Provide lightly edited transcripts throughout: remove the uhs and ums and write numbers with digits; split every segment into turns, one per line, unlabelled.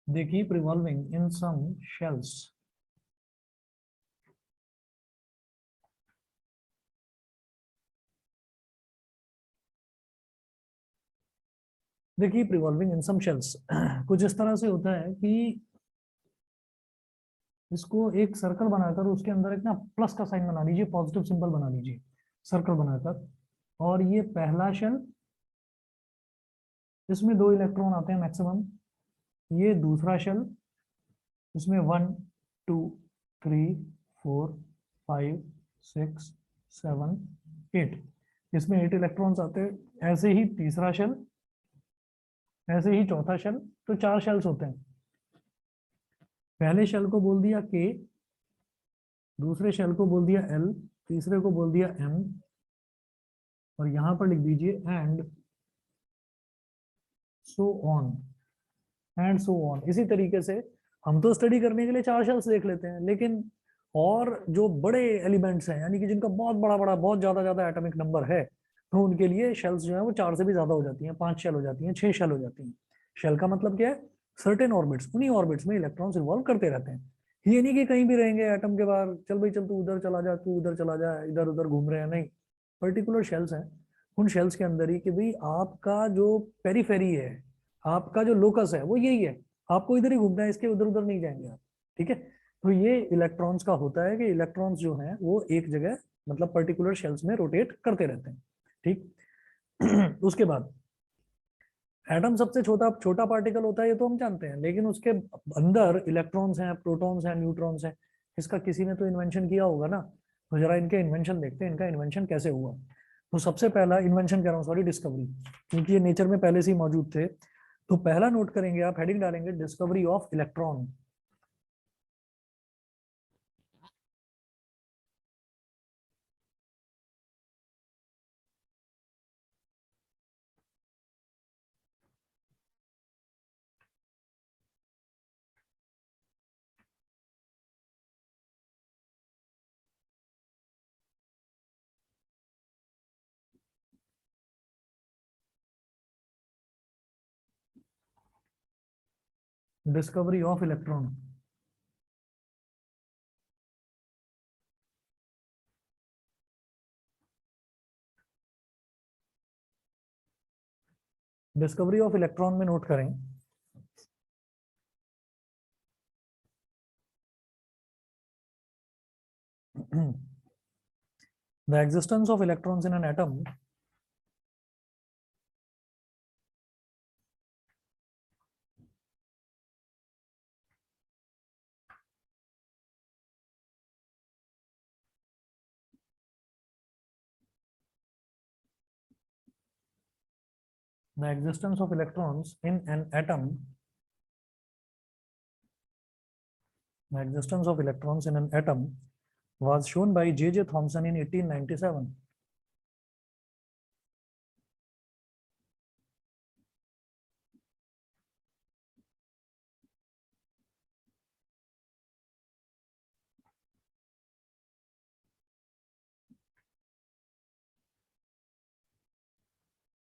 they keep revolving in some shells. They keep revolving in some shells. कुछ इस तरह से होता है कि इसको एक सर्कल बनाकर उसके अंदर एक ना प्लस का साइन बना लीजिए, पॉजिटिव सिंबल बना लीजिए सर्कल बनाकर, और ये पहला शेल, इसमें 2 इलेक्ट्रॉन आते हैं मैक्सिमम। ये दूसरा शेल, इसमें 1 2 3 4 5 6 7 8, इसमें 8 इलेक्ट्रॉन्स आते हैं। ऐसे ही तीसरा शेल, ऐसे ही चौथा शेल, तो 4 शेल्स होते हैं। पहले शेल को बोल दिया के, दूसरे शेल को बोल दिया एल, तीसरे को बोल दिया एम, और यहां पर लिख दीजिए and so on, and so on. इसी तरीके से हम तो स्टडी करने के लिए 4 शेल्स देख लेते हैं, लेकिन और जो बड़े एलिमेंट्स हैं, यानी कि जिनका बहुत बड़ा बड़ा बहुत ज्यादा ज्यादा एटॉमिक नंबर है, तो उनके लिए शेल्स जो है वो 4 से भी ज्यादा हो जाती हैं, 5 शेल हो जाती हैं, 6 शेल हो जाती हैं। शेल का मतलब क्या है? सर्टेन ऑर्बिट्स, उन्हीं ऑर्बिट्स में इलेक्ट्रॉन्स रिवॉल्व करते रहते हैं। ये नहीं कि कहीं भी रहेंगे एटम के बाहर, चल भाई चल तू उधर चला जा, तू उधर चला जा, इधर उधर घूम रहे हैं, नहीं। पर्टिकुलर शेल्स हैं, उन शेल्स के अंदर ही कि भाई आपका जो पेरीफेरी है, आपका जो लोकस है वो यही है, आपको इधर ही घूमना है, इसके उधर उधर नहीं जाएंगे आप। ठीक है, तो ये इलेक्ट्रॉन्स का होता है कि इलेक्ट्रॉन्स जो हैं वो एक जगह मतलब पर्टिकुलर शेल्स में रोटेट करते रहते हैं। ठीक उसके बाद एटम सबसे छोटा छोटा पार्टिकल होता है, ये तो हम जानते हैं, लेकिन उसके अंदर इलेक्ट्रॉन्स हैं, प्रोटॉन्स हैं, न्यूट्रॉन्स हैं। इसका किसी ने तो इन्वेंशन किया होगा ना, तो जरा इनके इन्वेंशन देखते हैं, इनका इन्वेंशन कैसे हुआ। तो सबसे पहला इन्वेंशन कह रहा हूँ, सॉरी, डिस्कवरी, क्योंकि ये नेचर में पहले से ही मौजूद थे। तो पहला नोट करेंगे आप, हेडिंग डालेंगे discovery of electron. Discovery of electron. Discovery of electron में नोट करें the existence of electrons in an atom the existence of electrons in an atom the existence of electrons in an atom was shown by J.J. Thomson in 1897.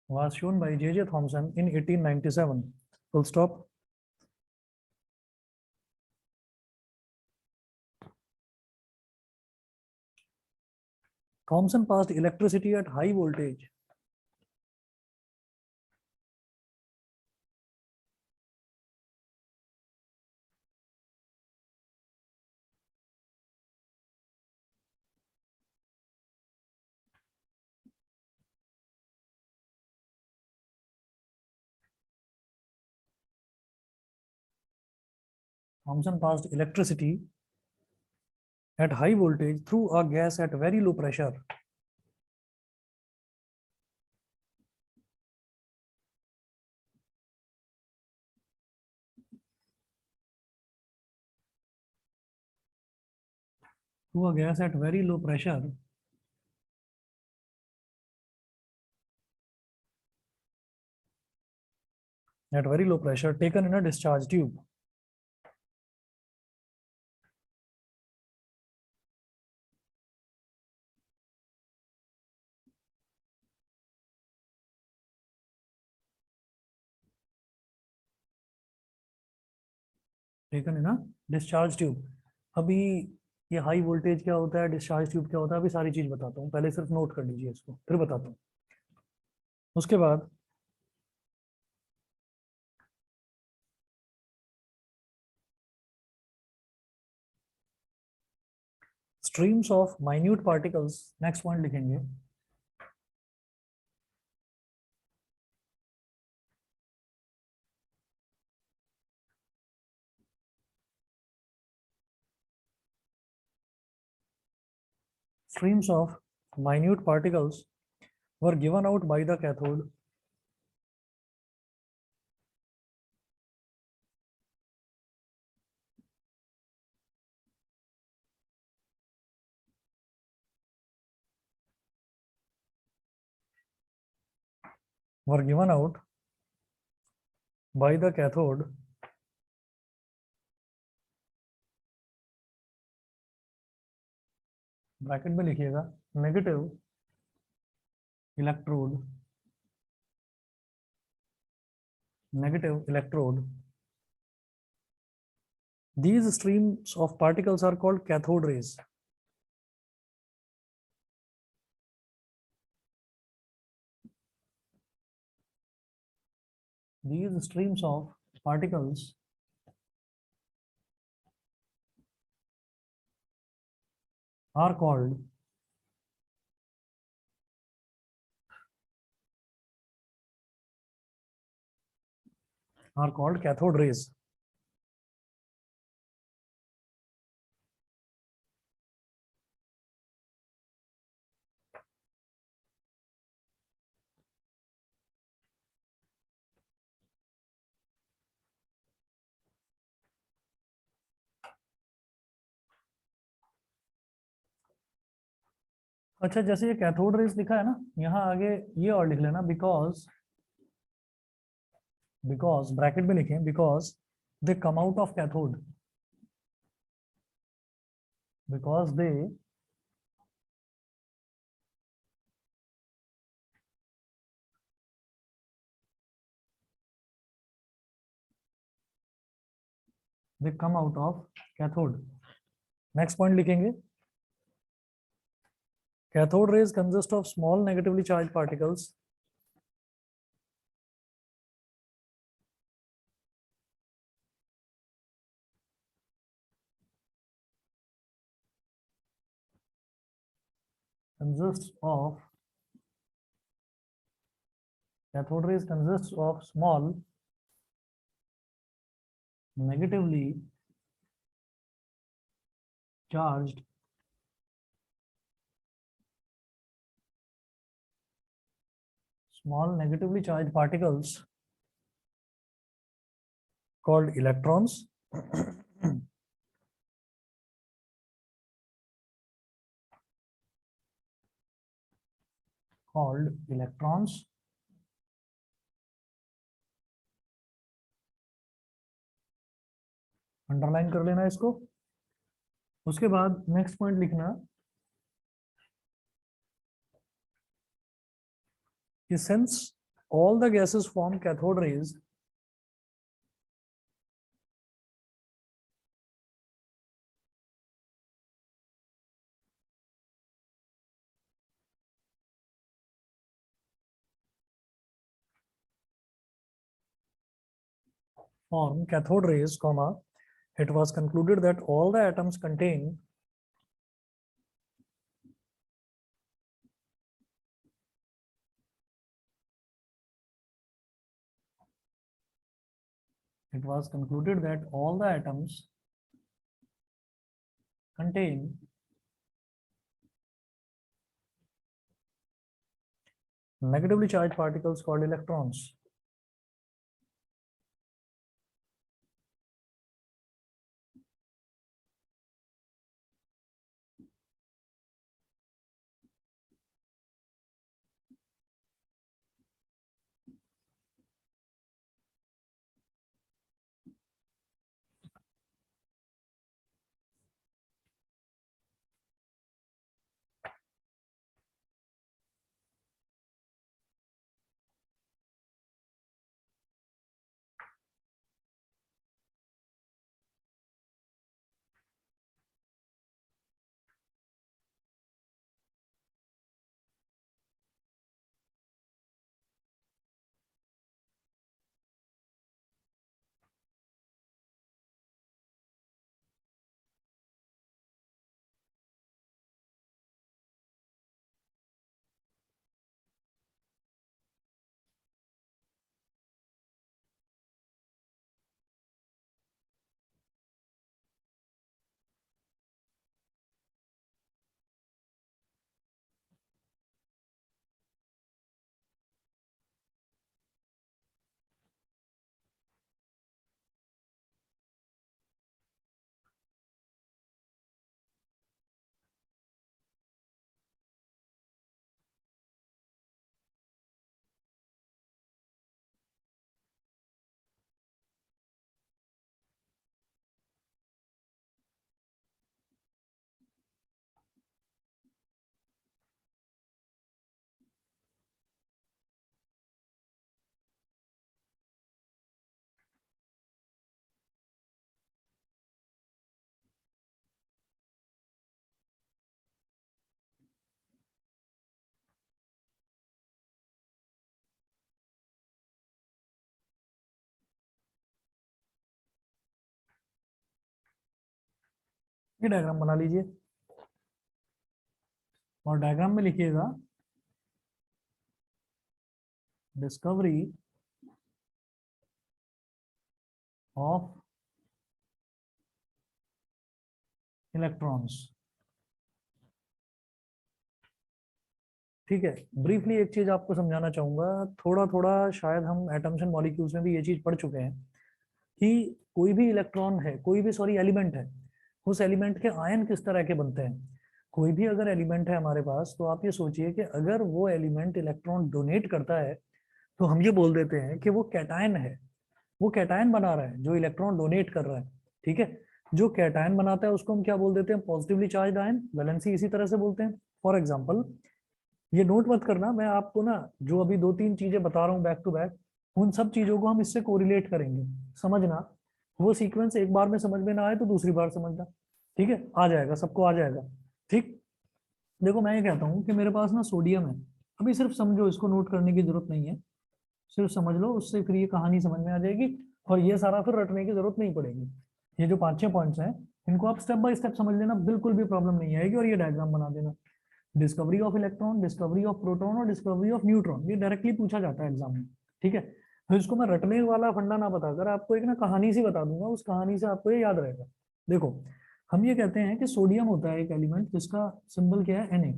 Was shown by J.J. Thomson in 1897. Full stop. Thomson passed electricity at high voltage Thomson passed electricity at high voltage through a gas at very low pressure. Through a gas at very low pressure taken in a discharge tube. Taken in discharge tube. अभी ये high voltage क्या होता है, discharge tube क्या होता है, अभी सारी चीज बताता हूँ, पहले सिर्फ नोट कर लीजिए इसको फिर बताता हूँ। उसके बाद streams of minute particles, next point लिखेंगे। Streams of minute particles were given out by the cathode. Were given out by the cathode bracket में लिखिएगा negative electrode, negative electrode. These streams of particles are called cathode rays. These streams of particles are called cathode rays. अच्छा, जैसे ये cathode rays लिखा है ना, यहाँ आगे ये और लिख लेना, बिकॉज ब्रैकेट में लिखें, because they come out of cathode, because they come out of cathode. Next point लिखेंगे, cathode rays consist of small negatively charged particles consists of cathode rays consists of negatively charged small negatively charged particles called electrons called electrons underline कर लेना इसको। उसके बाद next point लिखना कि since all the gases form cathode rays, comma, it was concluded that all the atoms contain it was concluded that all the atoms contain negatively charged particles called electrons. ये diagram बना लीजिए और diagram में लिखिएगा discovery of electrons. ठीक है, briefly एक चीज आपको समझाना चाहूंगा, थोड़ा थोड़ा शायद हम एटम्स एंड मॉलिक्यूल्स में भी ये चीज पढ़ चुके हैं कि कोई भी इलेक्ट्रॉन है, कोई भी सॉरी एलिमेंट है, उस एलिमेंट के आयन किस तरह के बनते हैं। कोई भी अगर एलिमेंट है हमारे पास, तो आप ये सोचिए कि अगर वो एलिमेंट इलेक्ट्रॉन डोनेट करता है तो हम ये बोल देते हैं कि वो कैटायन है, वो कैटायन बना रहा है जो इलेक्ट्रॉन डोनेट कर रहा है। ठीक है, जो कैटायन बनाता है उसको हम क्या बोल देते हैं, पॉजिटिवली चार्ज आयन, वैलेंसी इसी तरह से बोलते हैं। फॉर एग्जाम्पल, ये नोट मत करना, मैं आपको ना जो अभी दो तीन चीजें बता रहा हूँ बैक टू बैक, उन सब चीजों को हम इससे कोरिलेट करेंगे, समझना। वो सीक्वेंस एक बार में समझ में ना आए तो दूसरी बार समझना, ठीक है, आ जाएगा, सबको आ जाएगा। ठीक, देखो मैं ये कहता हूँ कि मेरे पास ना सोडियम है, अभी सिर्फ समझो, इसको नोट करने की जरूरत नहीं है, सिर्फ समझ लो, उससे फिर ये कहानी समझ में आ जाएगी और ये सारा फिर रटने की जरूरत नहीं पड़ेगी। ये जो 5-6 पॉइंट्स हैं, इनको आप स्टेप बाय स्टेप समझ लेना, बिल्कुल भी प्रॉब्लम नहीं आएगी, और ये डायग्राम बना देना। Discovery of electron, discovery of proton और डिस्कवरी ऑफ न्यूट्रॉन, ये डायरेक्टली पूछा जाता है एग्जाम में। ठीक है, तो इसको मैं रटने वाला फंडा ना बताकर आपको एक ना कहानी सी बता दूंगा, उस कहानी से आपको ये याद रहेगा। देखो, हम ये कहते हैं कि सोडियम होता है एक एलिमेंट जिसका सिंबल क्या है, Na,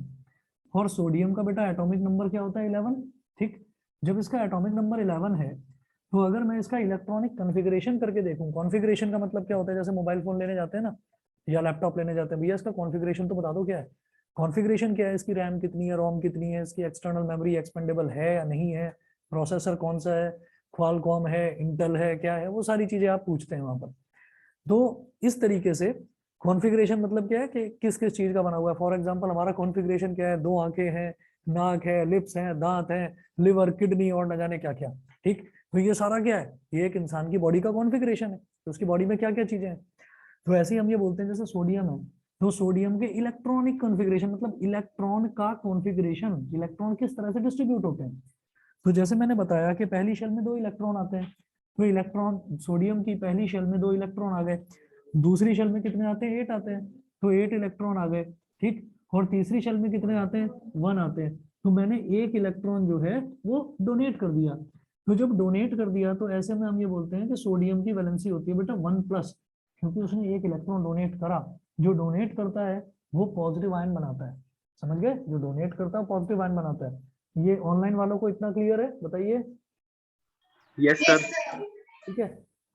और सोडियम का बेटा एटॉमिक नंबर क्या होता है, 11। ठीक, जब इसका एटॉमिक नंबर 11 है, तो अगर मैं इसका इलेक्ट्रॉनिक कॉन्फ़िगरेशन करके देखूं, कॉन्फ़िगरेशन का मतलब क्या होता है, जैसे मोबाइल फोन लेने जाते हैं ना, या लैपटॉप लेने जाते हैं, भैया इसका कॉन्फ़िगरेशन तो बता दो क्या है। कॉन्फ़िगरेशन क्या है, इसकी रैम कितनी है, रोम कितनी है, इसकी एक्सटर्नल मेमोरी एक्सपेंडेबल है या नहीं है, प्रोसेसर कौन सा है, क्वालकॉम है, इंटेल है, क्या है, वो सारी चीजें आप पूछते हैं वहां पर। तो इस तरीके से कॉन्फ़िगरेशन मतलब क्या है कि किस किस चीज का बना हुआ है। फॉर एग्जांपल, हमारा कॉन्फ़िगरेशन क्या है, 2 आंखें हैं, नाक है, लिप्स हैं, दांत हैं, लिवर, किडनी और न जाने क्या क्या। ठीक, तो ये सारा क्या है, ये एक इंसान की बॉडी का कॉन्फ़िगरेशन है, तो उसकी बॉडी में क्या क्या चीजें हैं। तो ऐसे ही हम ये बोलते हैं, जैसे सोडियम है, तो सोडियम के इलेक्ट्रॉनिक कॉन्फ़िगरेशन मतलब इलेक्ट्रॉन का कॉन्फ़िगरेशन, इलेक्ट्रॉन किस तरह से डिस्ट्रीब्यूट होते हैं। तो जैसे मैंने बताया कि पहली शेल में 2 इलेक्ट्रॉन आते हैं, तो इलेक्ट्रॉन सोडियम की पहली शेल में 2 इलेक्ट्रॉन आ गए, दूसरी शेल में कितने आते हैं, 8 आते हैं, तो 8 इलेक्ट्रॉन आ गए। ठीक, और तीसरी शेल में कितने आते हैं, 1 आते हैं, तो मैंने एक इलेक्ट्रॉन जो है वो डोनेट कर दिया। तो जब डोनेट कर दिया तो ऐसे में हम ये बोलते हैं कि सोडियम की वैलेंसी होती है बेटा 1+, क्योंकि उसने एक इलेक्ट्रॉन डोनेट करा। जो डोनेट करता है वो पॉजिटिव आयन बनाता है, समझ गए, जो डोनेट करता है पॉजिटिव आयन बनाता है। ये ऑनलाइन वालों को इतना क्लियर है, बताइए।
Yes sir.
ठीक है,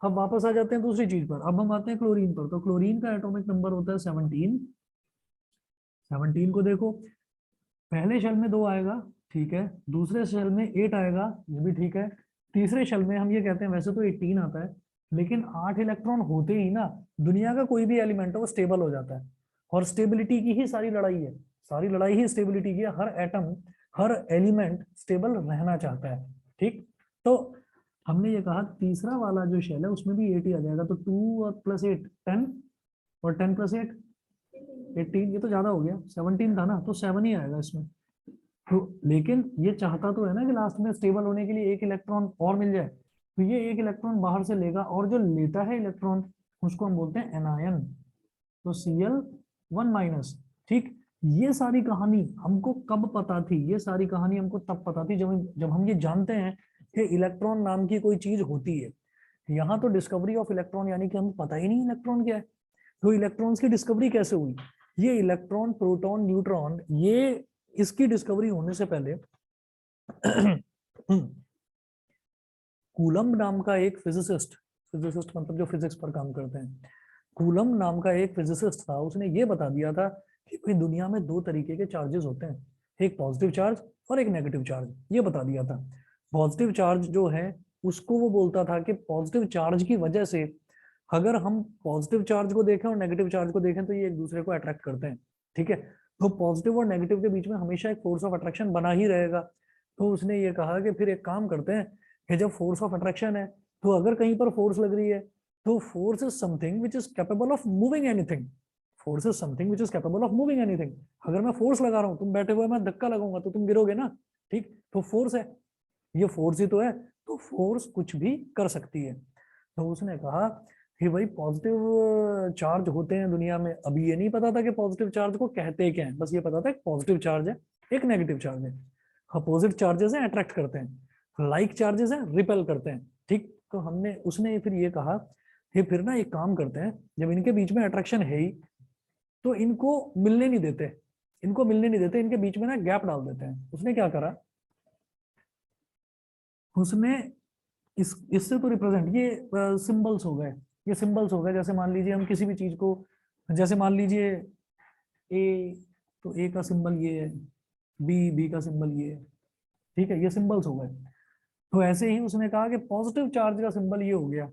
अब वापस आ जाते हैं दूसरी चीज पर, अब हम आते हैं क्लोरीन पर। तो क्लोरीन का एटॉमिक नंबर होता है 17। 17 को देखो, पहले शेल में 2 आएगा, ठीक है, दूसरे शेल में 8 आएगा, ये भी ठीक है, तीसरे शेल में हम ये कहते हैं, वैसे तो 18 आता है, लेकिन 8 इलेक्ट्रॉन होते ही ना दुनिया का कोई भी एलिमेंट है वो स्टेबल हो जाता है, और स्टेबिलिटी की ही सारी लड़ाई है, सारी लड़ाई ही स्टेबिलिटी की है। हर एटम, हर एलिमेंट स्टेबल रहना चाहता है। ठीक, तो हमने ये कहा तीसरा वाला जो शेल है उसमें भी 8 ही आ जाएगा, तो 2 और +8 10, और 10+8 18, ये तो ज्यादा हो गया, 17 था ना, तो 7 ही आएगा इसमें। तो लेकिन ये चाहता तो है ना कि लास्ट में स्टेबल होने के लिए एक इलेक्ट्रॉन और मिल जाए, तो ये एक इलेक्ट्रॉन बाहर से लेगा, और जो लेता है इलेक्ट्रॉन उसको हम बोलते हैं एनायन, तो Cl1-। ठीक, ये सारी कहानी हमको कब पता थी, ये सारी कहानी हमको तब पता थी जब जब हम ये जानते हैं कि इलेक्ट्रॉन नाम की कोई चीज होती है। यहाँ तो डिस्कवरी ऑफ इलेक्ट्रॉन, यानी कि हमको पता ही नहीं इलेक्ट्रॉन क्या है। तो इलेक्ट्रॉन्स की डिस्कवरी कैसे हुई, ये इलेक्ट्रॉन, प्रोटॉन, न्यूट्रॉन, ये इसकी डिस्कवरी होने से पहले कूलम्ब नाम का एक फिजिसिस्ट, फिजिसिस्ट मतलब जो फिजिक्स पर काम करते हैं, कूलम्ब नाम का एक फिजिसिस्ट था, उसने ये बता दिया था कि भाई दुनिया में 2 तरीके के चार्जेस होते हैं, एक पॉजिटिव चार्ज और एक नेगेटिव चार्ज, ये बता दिया था। पॉजिटिव चार्ज जो है उसको वो बोलता था कि पॉजिटिव चार्ज की वजह से अगर हम पॉजिटिव चार्ज को देखें और नेगेटिव चार्ज को देखें तो ये एक दूसरे को अट्रैक्ट करते हैं। ठीक है, तो पॉजिटिव और नेगेटिव के बीच में हमेशा एक फोर्स ऑफ अट्रैक्शन बना ही रहेगा। तो उसने ये कहा कि फिर एक काम करते हैं कि जब फोर्स ऑफ अट्रैक्शन है, तो अगर कहीं पर फोर्स लग रही है, तो force is something which is capable of moving anything, force is something which is capable of moving anything. अगर मैं फोर्स लगा रहा हूँ, तुम बैठे हुए मैं धक्का लगाऊंगा तो तुम गिरोगे ना। ठीक, तो फोर्स है, ये फोर्स ही तो है, तो फोर्स कुछ भी कर सकती है। तो उसने कहा कि भाई पॉजिटिव चार्ज होते हैं दुनिया में। अभी ये नहीं पता था कि पॉजिटिव चार्ज को कहते क्या है, बस ये पता था एक पॉजिटिव चार्ज है, एक नेगेटिव चार्ज है। अपोजिट चार्जेस हैं अट्रैक्ट करते हैं, लाइक चार्जेस हैं रिपेल करते हैं। ठीक, तो हमने उसने फिर ये कहा कि फिर ना एक काम करते हैं, जब इनके बीच में अट्रैक्शन है ही तो इनको मिलने नहीं देते, इनको मिलने नहीं देते, इनके बीच में ना गैप डाल देते हैं। उसने क्या करा, उसने इससे तो रिप्रेजेंट ये सिंबल्स हो गए, ये सिंबल्स हो गए। जैसे मान लीजिए हम किसी भी चीज को, जैसे मान लीजिए ए, तो ए का सिंबल ये है, बी का सिंबल ये है। ठीक है, ये सिंबल्स हो गए। तो ऐसे ही उसने कहा कि पॉजिटिव चार्ज का सिंबल ये हो गया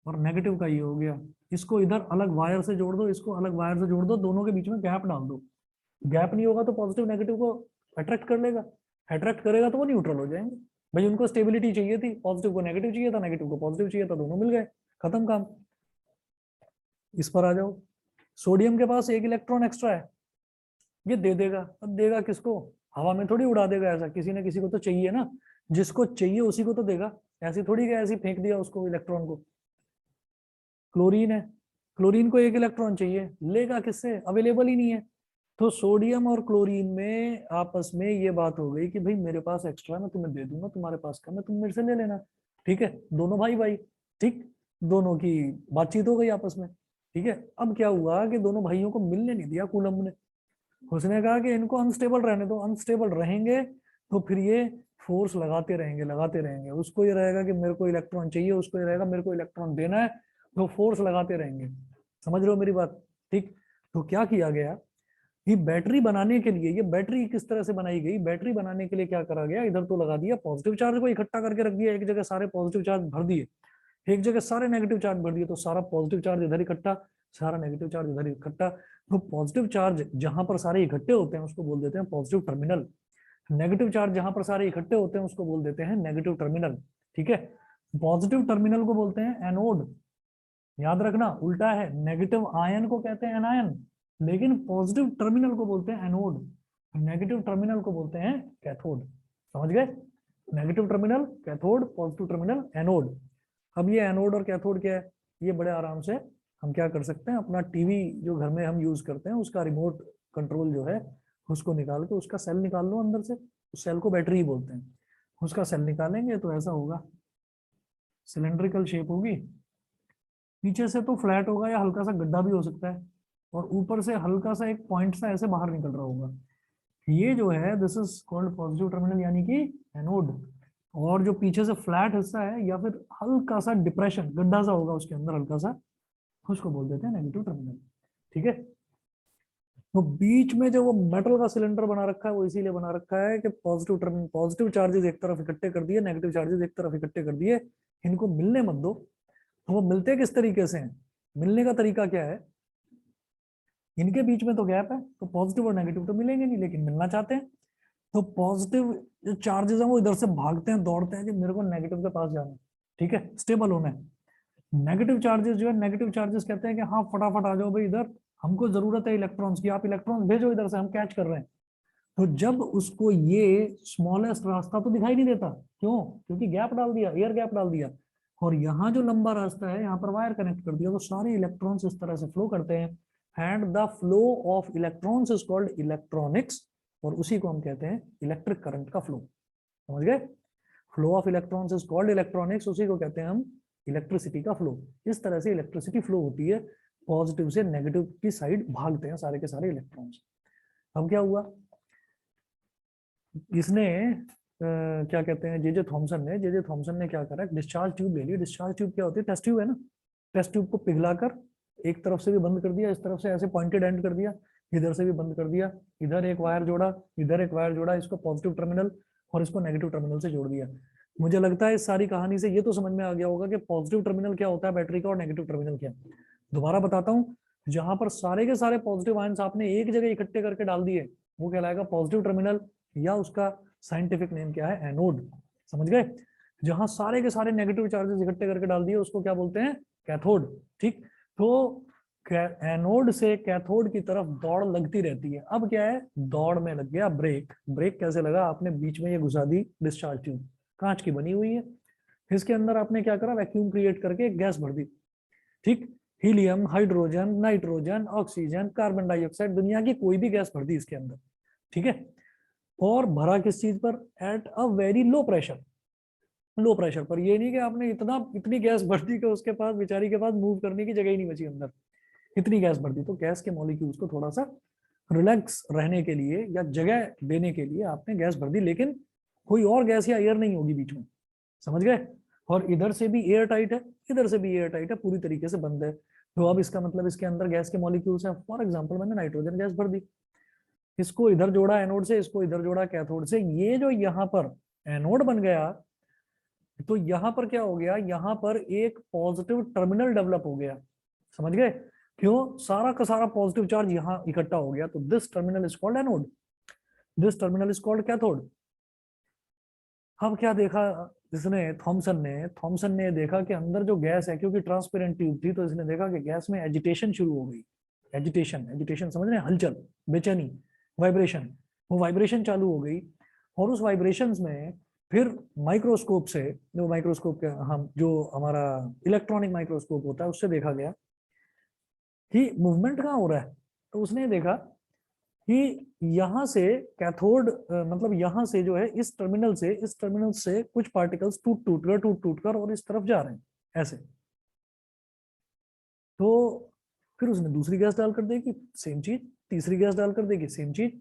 और नेगेटिव का ये हो गया। इसको इधर अलग वायर से जोड़ दो, इसको अलग वायर से जोड़ दो, दोनों के बीच में गैप डाल दो। गैप नहीं होगा तो पॉजिटिव नेगेटिव को अट्रैक्ट कर लेगा, अट्रैक्ट करेगा तो वो न्यूट्रल हो जाएंगे। भाई उनको स्टेबिलिटी चाहिए थी, पॉजिटिव को नेगेटिव चाहिए था, नेगेटिव को पॉजिटिव चाहिए था, दोनों मिल गए, खत्म काम। इस पर आ जाओ, सोडियम के पास एक इलेक्ट्रॉन एक्स्ट्रा है, ये दे देगा। अब देगा किसको, हवा में थोड़ी उड़ा देगा, ऐसा किसी ने किसी को तो चाहिए ना, जिसको चाहिए उसी को तो देगा। ऐसी थोड़ी कि ऐसी फेंक दिया उसको इलेक्ट्रॉन को। क्लोरीन है, क्लोरीन को एक इलेक्ट्रॉन चाहिए, लेगा किससे, अवेलेबल ही नहीं है। तो सोडियम और क्लोरीन में आपस में ये बात हो गई कि भाई मेरे पास एक्स्ट्रा मैं तुम्हें दे दूंगा, तुम्हारे पास का मैं तुम मेरे से ले लेना। ठीक है, दोनों भाई भाई, ठीक, दोनों की बातचीत हो गई आपस में। ठीक है, अब क्या हुआ कि दोनों भाइयों को मिलने नहीं दिया कूलम्ब ने। उसने कहा कि इनको अनस्टेबल रहने दो, अनस्टेबल रहेंगे तो फिर ये फोर्स लगाते रहेंगे, लगाते रहेंगे। उसको ये रहेगा कि मेरे को इलेक्ट्रॉन चाहिए, उसको ये रहेगा मेरे को इलेक्ट्रॉन देना है, तो फोर्स लगाते रहेंगे। समझ रहे हो मेरी बात? ठीक, तो क्या किया गया, ये बैटरी बनाने के लिए, ये बैटरी किस तरह से बनाई गई, बैटरी बनाने के लिए क्या करा गया, इधर तो लगा दिया पॉजिटिव चार्ज को इकट्ठा करके रख दिया एक जगह, सारे पॉजिटिव चार्ज भर दिए, एक जगह सारे नेगेटिव चार्ज भर दिए, तो सारा पॉजिटिव चार्ज इधर इकट्ठा, सारा नेगेटिव चार्ज इधर इकट्ठा। तो पॉजिटिव चार्ज जहां पर सारे इकट्ठे होते हैं उसको बोल देते हैं पॉजिटिव टर्मिनल, नेगेटिव चार्ज जहां पर सारे इकट्ठे होते हैं उसको बोल देते हैं नेगेटिव टर्मिनल। ठीक है, पॉजिटिव टर्मिनल को बोलते हैं एनोड, याद रखना उल्टा है, नेगेटिव आयन को कहते हैं एनायन, लेकिन पॉजिटिव टर्मिनल को बोलते हैं एनोड, नेगेटिव टर्मिनल को बोलते हैं कैथोड। समझ गए, negative terminal cathode, positive terminal anode. अब ये एनोड और कैथोड क्या है, ये बड़े आराम से हम क्या कर सकते हैं, अपना टीवी जो घर में हम यूज करते हैं उसका रिमोट कंट्रोल जो है उसको निकाल के उसका सेल निकाल लो अंदर से, उस सेल को बैटरी ही बोलते हैं। उसका सेल निकालेंगे तो ऐसा होगा, सिलेंड्रिकल शेप होगी, पीछे से तो फ्लैट होगा या हल्का सा गड्ढा भी हो सकता है, और ऊपर से हल्का सा एक पॉइंट सा ऐसे बाहर निकल रहा होगा। ये जो है this is called positive terminal यानी कि एनोड। और जो पीछे से फ्लैट हिस्सा है या फिर हल्का सा डिप्रेशन गड्ढा सा होगा उसके अंदर हल्का सा, उसको बोल देते हैं नेगेटिव टर्मिनल। ठीक है, तो बीच में जो वो मेटल का सिलेंडर बना रखा है वो इसीलिए बना रखा है कि पॉजिटिव टर्मिनल, पॉजिटिव चार्जेस एक तरफ इकट्ठे कर दिए, नेगेटिव चार्जेस एक तरफ इकट्ठे कर दिए, इनको मिलने मत दो। तो वो मिलते किस तरीके से हैं, मिलने का तरीका क्या है, इनके बीच में तो गैप है तो पॉजिटिव और नेगेटिव तो मिलेंगे नहीं, लेकिन मिलना चाहते हैं। तो पॉजिटिव जो चार्जेस हैं वो इधर से भागते हैं, दौड़ते हैं कि मेरे को नेगेटिव के पास जाना है, ठीक है, स्टेबल होना है। नेगेटिव चार्जेस जो है, नेगेटिव चार्जेस कहते हैं कि हाँ फटाफट आ जाओ भाई इधर, हमको जरूरत है इलेक्ट्रॉन्स की, आप इलेक्ट्रॉन्स भेजो इधर से, हम कैच कर रहे हैं। तो जब उसको ये स्मॉलेस्ट रास्ता तो दिखाई नहीं देता, क्यों, क्योंकि गैप डाल दिया, एयर गैप डाल दिया, और यहाँ जो लंबा रास्ता है यहाँ पर वायर कनेक्ट कर दिया, तो सारे इलेक्ट्रॉन्स इस तरह से फ्लो करते हैं, and the flow of electrons is called electronics, और उसी को हम कहते हैं इलेक्ट्रिक करंट का फ्लो। समझ गए, flow of electrons is called electronics, उसी को कहते हैं हम इलेक्ट्रिसिटी का फ्लो। इस तरह से इलेक्ट्रिसिटी फ्लो होती है, पॉजिटिव से नेगेटिव की साइड भागते हैं सारे के सारे इलेक्ट्रॉन्स। अब क्या हुआ, इसने क्या कहते हैं जे जे थॉमसन ने क्या करा, डिस्चार्ज ट्यूब ले ली। डिस्चार्ज ट्यूब क्या होती है, टेस्ट ट्यूब है ना, टेस्ट ट्यूब को पिघलाकर एक तरफ से भी बंद कर दिया, इस तरफ से ऐसे पॉइंटेड एंड कर दिया, इधर से भी बंद कर दिया, इधर एक वायर जोड़ा, इधर एक वायर जोड़ा, इसको पॉजिटिव टर्मिनल और इसको नेगेटिव टर्मिनल से जोड़ दिया। मुझे लगता है इस सारी कहानी से ये तो समझ में आ गया होगा कि पॉजिटिव टर्मिनल क्या होता है बैटरी का और नेगेटिव टर्मिनल क्या। दोबारा बताता हूँ, जहां पर सारे के सारे पॉजिटिव आयंस आपने एक जगह इकट्ठे करके डाल दिए वो कहलाएगा पॉजिटिव टर्मिनल, या उसका साइंटिफिक नेम क्या है, एनोड। समझ गए, जहां सारे के सारे नेगेटिव चार्जेस इकट्ठे करके डाल दिए उसको क्या बोलते हैं, कैथोड। ठीक, तो एनोड से कैथोड की तरफ दौड़ लगती रहती है। अब क्या है, दौड़ में लग गया ब्रेक। ब्रेक कैसे लगा, आपने बीच में ये घुसा दी डिस्चार्ज ट्यूब, कांच की बनी हुई है, इसके अंदर आपने क्या करा, वैक्यूम क्रिएट करके एक गैस भर दी, ठीक, helium, hydrogen, nitrogen, oxygen, carbon dioxide, दुनिया की कोई भी गैस भर दी इसके अंदर, ठीक है। और भरा किस चीज पर? At a very low pressure, low pressure पर। ये नहीं कि आपने इतनी गैस भर दी कि उसके पास, बेचारी के पास मूव करने की जगह ही नहीं बची अंदर, इतनी गैस भर दी। तो गैस के मॉलिक्यूल्स को थोड़ा सा रिलैक्स रहने के लिए या जगह देने के लिए आपने गैस भर दी, लेकिन कोई और गैस या एयर नहीं होगी बीच में, समझ गए। और इधर से भी एयर टाइट है, इधर से भी एयर टाइट है, पूरी तरीके से बंद है। तो अब इसका मतलब इसके अंदर गैस के मॉलिक्यूल्स हैं। फॉर एग्जांपल मैंने नाइट्रोजन गैस भर दी, इसको इधर जोड़ा एनोड से, इसको इधर जोड़ा कैथोड से, ये जो यहाँ पर एनोड बन गया, तो यहाँ पर क्या हो गया, यहाँ पर एक पॉजिटिव टर्मिनल डेवलप हो गया, समझ गए। क्यों? सारा का सारा पॉजिटिव चार्ज यहाँ इकट्ठा हो गया, तो this terminal is called anode, this terminal is called cathode. अब क्या देखा इसने, थॉमसन ने देखा कि अंदर जो गैस है, क्योंकि ट्रांसपेरेंट ट्यूब थी, तो इसने देखा कि गैस में एजिटेशन शुरू हो गई। एजिटेशन समझ रहे हैं, हलचल, बेचैनी, वाइब्रेशन। वो वाइब्रेशन चालू हो गई, और उस वाइब्रेशंस में फिर माइक्रोस्कोप से, जो माइक्रोस्कोप के हम जो हमारा इलेक्ट्रॉनिक माइक्रोस्कोप होता है, उससे देखा गया कि मूवमेंट कहाँ हो रहा है। तो उसने देखा कि यहाँ से कैथोड, मतलब यहाँ से जो है, इस टर्मिनल से कुछ पार्टिकल्स टूट टूट कर और इस तरफ जा रहे हैं ऐसे। तो फिर उसने दूसरी गैस डालकर देखी, सेम चीज, तीसरी गैस डालकर देखी, सेम चीज।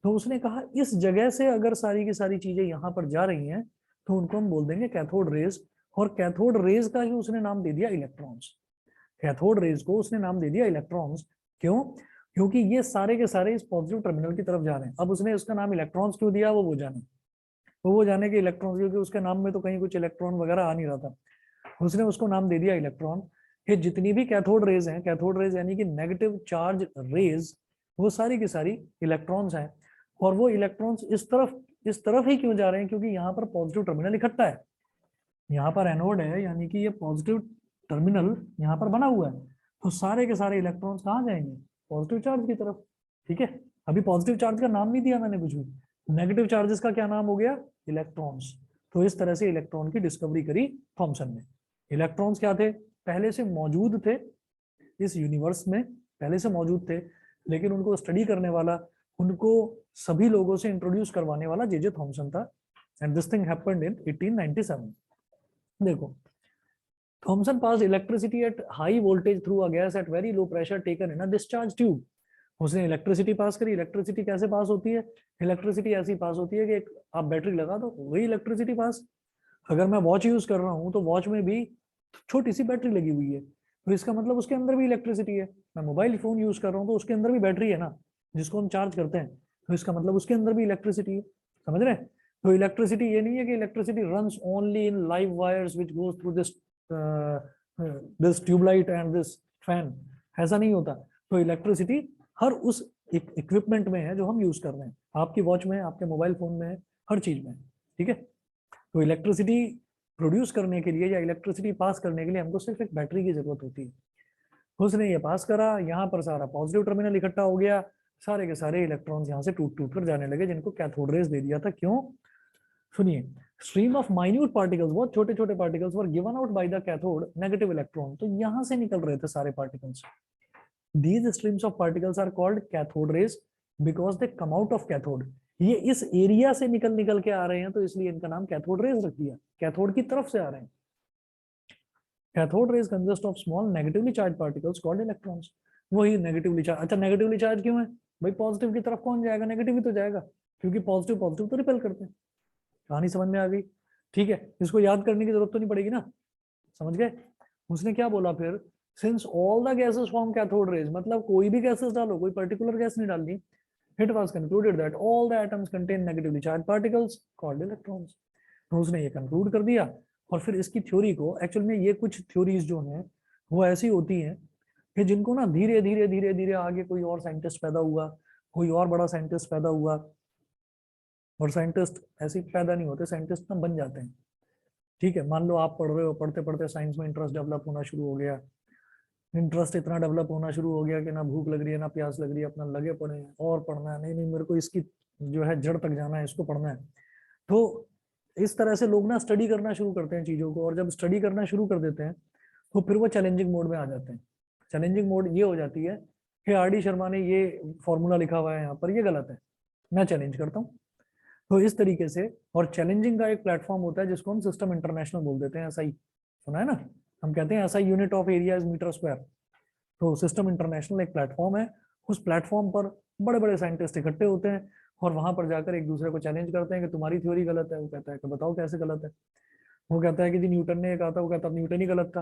तो उसने कहा इस जगह से अगर सारी की सारी चीजें यहाँ पर जा रही हैं, तो उनको हम बोल देंगे कैथोड रेज। और कैथोड रेज का ही उसने नाम दे दिया इलेक्ट्रॉन्स। कैथोड रेज को उसने नाम दे दिया इलेक्ट्रॉन्स। क्यों? क्योंकि ये सारे के सारे इस पॉजिटिव टर्मिनल की तरफ जा रहे हैं। अब उसने उसका नाम इलेक्ट्रॉन्स क्यों दिया, वो जाने के इलेक्ट्रॉन्स, क्योंकि उसके नाम में तो कहीं कुछ इलेक्ट्रॉन वगैरह आ नहीं रहा था, उसने उसको नाम दे दिया इलेक्ट्रॉन। ये जितनी भी कैथोड रेज हैं, कैथोड रेज यानी कि नेगेटिव चार्ज रेज, वो सारी की सारी इलेक्ट्रॉन्स हैं। और वो इलेक्ट्रॉन्स इस तरफ ही क्यों जा रहे हैं? क्योंकि यहाँ पर पॉजिटिव टर्मिनल इकट्ठा है, यहाँ पर एनोड है, यानी कि ये पॉजिटिव टर्मिनल यहाँ पर बना हुआ है। तो सारे के सारे इलेक्ट्रॉन्स कहाँ जाएंगे? पॉजिटिव चार्ज की तरफ, ठीक है। अभी पॉजिटिव चार्ज का नाम नहीं दिया मैंने कुछ भी, नेगेटिव चार्जेस का क्या नाम हो गया? इलेक्ट्रॉन्स। तो इस तरह से इलेक्ट्रॉन की डिस्कवरी करी थॉमसन ने। इलेक्ट्रॉन्स क्या थे? पहले से मौजूद थे इस यूनिवर्स में, पहले से मौजूद थे, लेकिन उनको स्टडी करने वाला, उनको सभी लोगों से इंट्रोड्यूस करवाने वाला जे थॉमसन था। And this thing happened in 1897। देखो, Thomson passed electricity at high voltage through a gas at very low pressure taken in a discharge tube. उसने इलेक्ट्रिसिटी पास करी। इलेक्ट्रिसिटी कैसे पास होती है? इलेक्ट्रिसिटी ऐसी पास होती है कि आप बैटरी लगा दो, वही इलेक्ट्रिसिटी पास। अगर मैं वॉच यूज कर रहा हूँ, तो वॉच में भी छोटी सी बैटरी लगी हुई है, तो इसका मतलब उसके अंदर भी इलेक्ट्रिसिटी है। मैं मोबाइल फोन यूज कर रहा हूँ, तो उसके अंदर भी बैटरी है ना, जिसको हम चार्ज करते हैं, तो इसका मतलब उसके अंदर भी इलेक्ट्रिसिटी है, समझ रहे हैं। तो इलेक्ट्रिसिटी ये नहीं है कि electricity runs only in live wires which goes through this tubelight and this fan, ऐसा नहीं होता। तो इलेक्ट्रिसिटी हर उस इक्विपमेंट में है जो हम यूज कर रहे हैं, आपकी वॉच में, आपके मोबाइल फोन में, हर चीज में, ठीक है। तो इलेक्ट्रिसिटी प्रोड्यूस करने के लिए या इलेक्ट्रिसिटी पास करने के लिए हमको सिर्फ एक बैटरी की जरूरत होती है। उसने ये पास करा, यहाँ पर सारा पॉजिटिव टर्मिनल इकट्ठा हो गया, सारे के सारे इलेक्ट्रॉन्स यहाँ से टूट टूट कर जाने लगे, जिनको कैथोड रेज दे दिया था। क्यों? सुनिए, स्ट्रीम ऑफ माइन्यूट पार्टिकल्स, बहुत छोटे छोटे particles were given out by the cathode negative electron. तो यहाँ से निकल रहे थे सारे particles. These streams of particles are called cathode rays because they come out of cathode. ये इस एरिया से निकल निकल के आ रहे हैं, तो इसलिए इनका नाम कैथोड रेज रख दिया, कैथोड की तरफ से आ रहे हैं। Cathode rays consist of small negatively charge particles called electrons. वही नेगेटिवली चार्ज। अच्छा, नेगेटिवली चार्ज क्यों है भाई? पॉजिटिव की तरफ कौन जाएगा? नेगेटिव ही तो जाएगा, क्योंकि पॉजिटिव पॉजिटिव तो रिपेल करते हैं। कहानी समझ में आ गई? ठीक है, इसको याद करने की जरूरत तो नहीं पड़ेगी ना, समझ गए। उसने क्या बोला फिर? Since all the gases form cathode rays, मतलब कोई भी गैसेस डालो, कोई पर्टिकुलर गैस नहीं डालनी। It was concluded that all the atoms contain negatively charge particles called electrons. तो उसने ये कंक्लूड कर दिया। और फिर इसकी थ्योरी को, एक्चुअल में ये कुछ थ्योरीज जो हैं वो ऐसी होती हैं कि जिनको ना धीरे धीरे धीरे धीरे आगे कोई और साइंटिस्ट पैदा हुआ, कोई और बड़ा साइंटिस्ट पैदा हुआ, और साइंटिस्ट ऐसे पैदा नहीं होते, साइंटिस्ट ना बन जाते हैं। ठीक है, मान लो आप पढ़ रहे हो, पढ़ते पढ़ते साइंस में इंटरेस्ट डेवलप होना शुरू हो गया, इंटरेस्ट इतना डेवलप होना शुरू हो गया कि ना भूख लग रही है ना प्यास लग रही है, अपना लगे पड़े हैं और पढ़ना है, नहीं नहीं मेरे को इसकी जो है जड़ तक जाना है, इसको पढ़ना है। तो इस तरह से लोग ना स्टडी करना शुरू करते हैं चीजों को, और जब स्टडी करना शुरू कर देते हैं, तो फिर वो चैलेंजिंग मोड में आ जाते हैं। चैलेंजिंग मोड ये हो जाती है कि आर डी शर्मा ने ये फॉर्मूला लिखा हुआ है यहाँ पर, ये गलत है, मैं चैलेंज करता हूँ। तो इस तरीके से, और चैलेंजिंग का एक प्लेटफॉर्म होता है जिसको हम सिस्टम इंटरनेशनल बोल देते हैं, एसआई, सुना है ना? हम कहते हैं SI unit of area is metre square. तो सिस्टम इंटरनेशनल एक प्लेटफॉर्म है, उस प्लेटफॉर्म पर बड़े बड़े साइंटिस्ट इकट्ठे होते हैं और वहां पर जाकर एक दूसरे को चैलेंज करते हैं कि तुम्हारी थ्योरी गलत है। वो कहता है कि बताओ कैसे गलत है। वो कहता है कि जी न्यूटन ने ये कहा था, वो कहता है न्यूटन ही गलत था।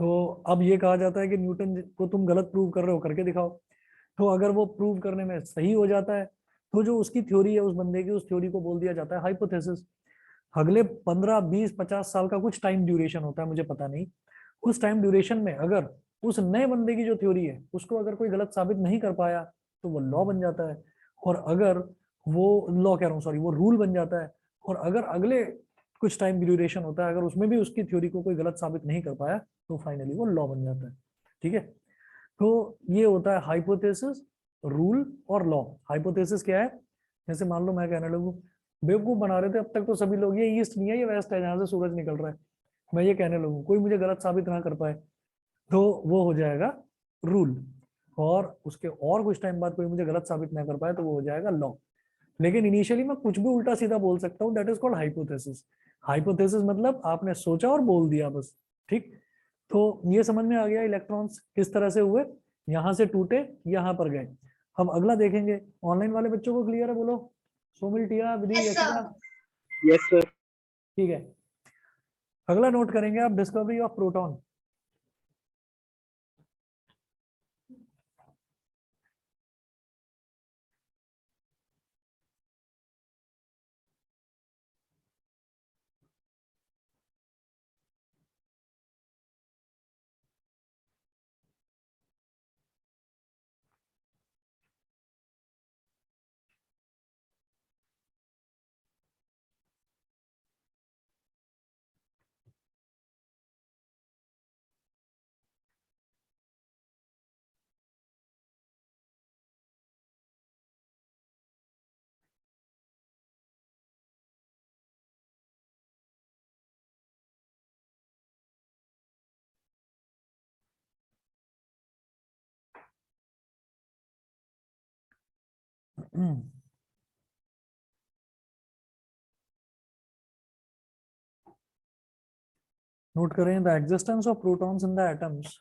तो अब ये कहा जाता है कि न्यूटन को तुम गलत प्रूव कर रहे हो, करके दिखाओ। तो अगर वो प्रूव करने में सही हो जाता है तो जो उसकी थ्योरी है उस बंदे की, उस थ्योरी को बोल दिया जाता है हाइपोथेसिस। अगले 15 20 50 साल का कुछ टाइम ड्यूरेशन होता है, मुझे पता नहीं। उस टाइम ड्यूरेशन में अगर उस नए बंदे की जो थ्योरी है उसको अगर कोई गलत साबित नहीं कर पाया तो वो लॉ बन जाता है। और अगर वो लॉ कह रहा हूँ, सॉरी, वो रूल बन जाता है। और अगर अगले कुछ टाइम ड्यूरेशन होता है, अगर उसमें भी उसकी थ्योरी को कोई गलत साबित नहीं कर पाया तो फाइनली वो लॉ बन जाता है। ठीक है, तो ये होता है हाइपोथेसिस, रूल और लॉ। हाइपोथेसिस क्या है? जैसे मान लो मैं कहने लगूं, बेवकूफ बना रहे थे अब तक तो सभी लोग, ये ईस्ट नहीं है ये वेस्ट है जहां से सूरज निकल रहा है, मैं ये कहने लगूं, कोई मुझे गलत साबित ना कर पाए, तो वो हो जाएगा रूल। और उसके और कुछ टाइम बाद कोई मुझे गलत साबित ना कर पाए तो वो हो जाएगा लॉ। लेकिन इनिशियली मैं कुछ भी उल्टा सीधा बोल सकता हूँ, that is called hypothesis. Hypothesis मतलब आपने सोचा और बोल दिया बस। ठीक, तो ये समझ में आ गया इलेक्ट्रॉन्स किस तरह से हुए, यहां से टूटे यहां पर गए। हम अगला देखेंगे। ऑनलाइन वाले बच्चों को क्लियर है? बोलो, सोमिल, टिया, विधि,
Yes,
Yashika.
sir.
Yes, sir.
ठीक है, अगला नोट करेंगे आप, डिस्कवरी ऑफ प्रोटॉन। नोट करें, the existence of protons in the atoms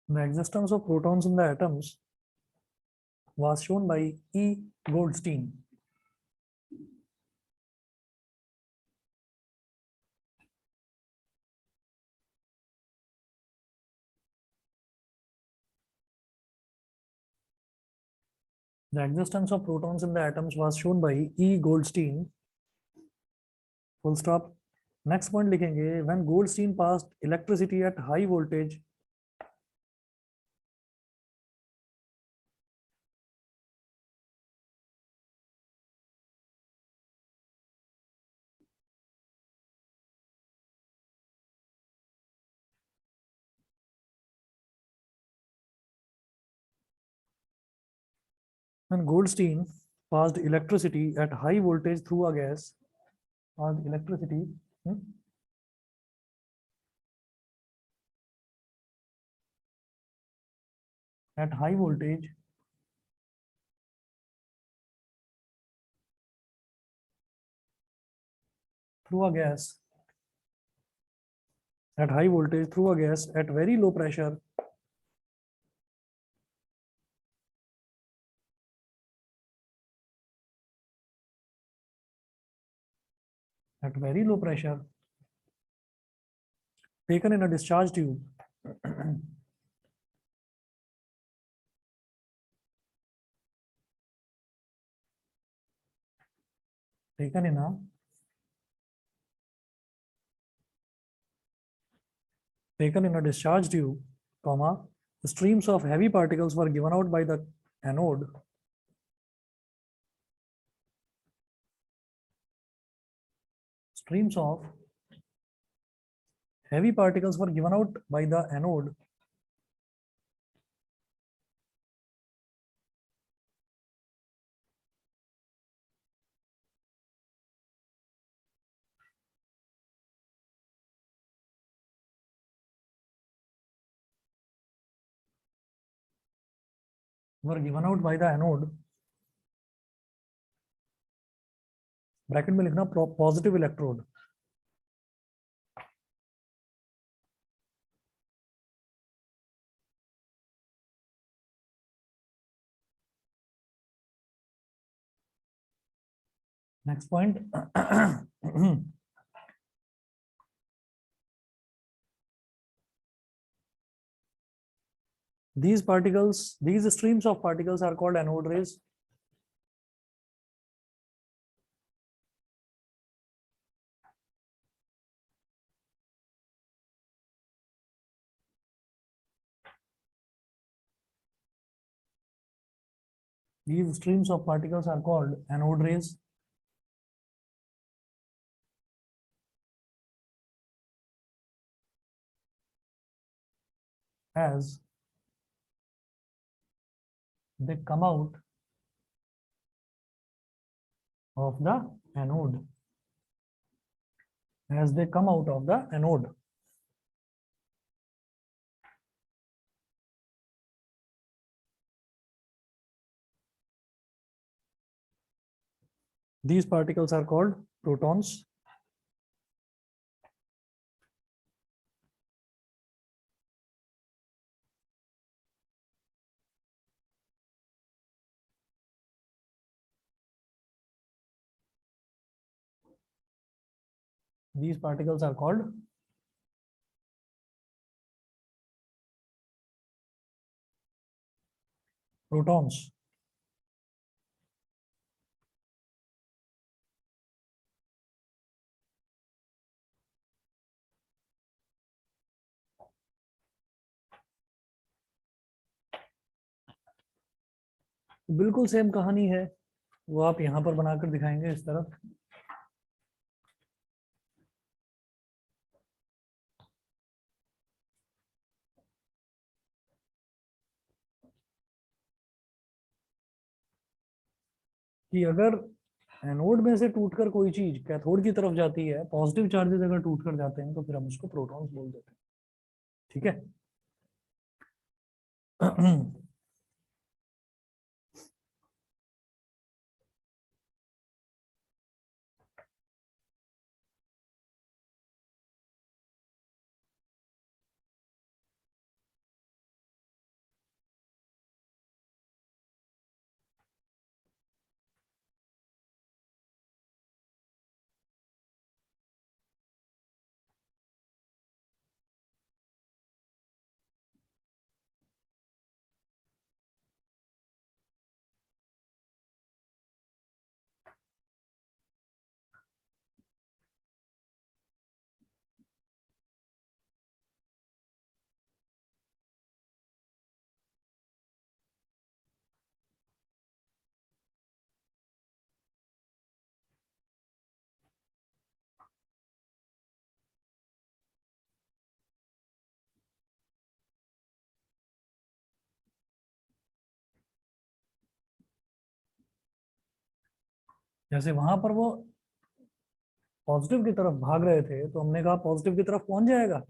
the existence of protons in the atoms was shown by E. Goldstein. The existence of protons in the atoms was shown by E. Goldstein. Full stop. Next point लिखेंगे, when Goldstein passed electricity at high voltage when Goldstein passed electricity at high voltage through a gas, passed electricity at high voltage through a gas, at high voltage through a gas at very low pressure, at very low pressure, taken in a discharge tube. Taken in a discharge tube, comma, streams of heavy particles were given out by the anode streams of heavy particles were given out by the anode bracket में लिखना positive electrode. Next point, these streams of particles are called anode rays. These streams of particles are called anode rays. As they come out of the anode. As they come out of the anode. These particles are called protons. These particles are called protons. बिल्कुल same कहानी है, वो आप यहाँ पर बनाकर दिखाएंगे इस तरफ। कि अगर एनोड में से टूटकर कोई चीज कैथोड की तरफ जाती है, पॉजिटिव चार्जेस अगर टूटकर जाते हैं तो फिर हम उसको प्रोटॉन्स बोल देते हैं। ठीक है। जैसे वहां पर वो पॉजिटिव की तरफ भाग रहे थे तो हमने कहा पॉजिटिव की तरफ कौन जाएगा,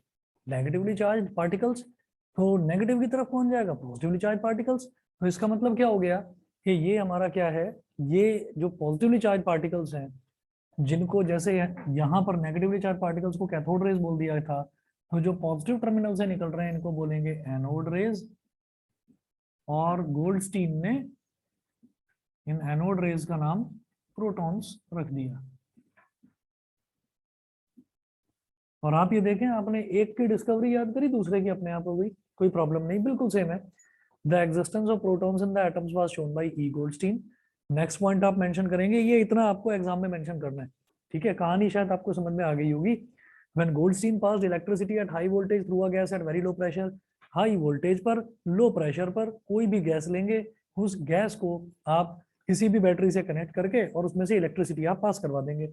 नेगेटिवली चार्ज पार्टिकल्स, तो नेगेटिव की तरफ कौन जाएगा, पॉजिटिवली चार्ज पार्टिकल्स। तो इसका मतलब क्या हो गया कि ये हमारा क्या है, ये जो पॉजिटिवली चार्ज पार्टिकल्स हैं जिनको जैसे यहाँ पर नेगेटिवली चार्ज पार्टिकल्स को कैथोड रेज बोल दिया था, तो जो पॉजिटिव टर्मिनल से निकल रहे हैं इनको बोलेंगे एनोड रेज, और गोल्डस्टीन ने इन एनोड रेज का नाम प्रोटॉन्स रख दिया। और आप ये देखें, आपने एक की डिस्कवरी याद करी, दूसरे की अपने आप हो गई, कोई प्रॉब्लम नहीं, बिल्कुल सेम है। The existence of protons in the atoms was shown by E Goldstein. Next point आप मेंशन करेंगे, ये इतना आपको एग्जाम में मेंशन करना है। ठीक है, कहानी शायद आपको समझ में आ गई होगी। When Goldstein passed electricity at high voltage through a gas at very low pressure, high voltage पर लो प्रेशर पर कोई भी गैस लेंगे, उस गैस को आप किसी भी बैटरी से कनेक्ट करके और उसमें से इलेक्ट्रिसिटी आप पास करवा देंगे।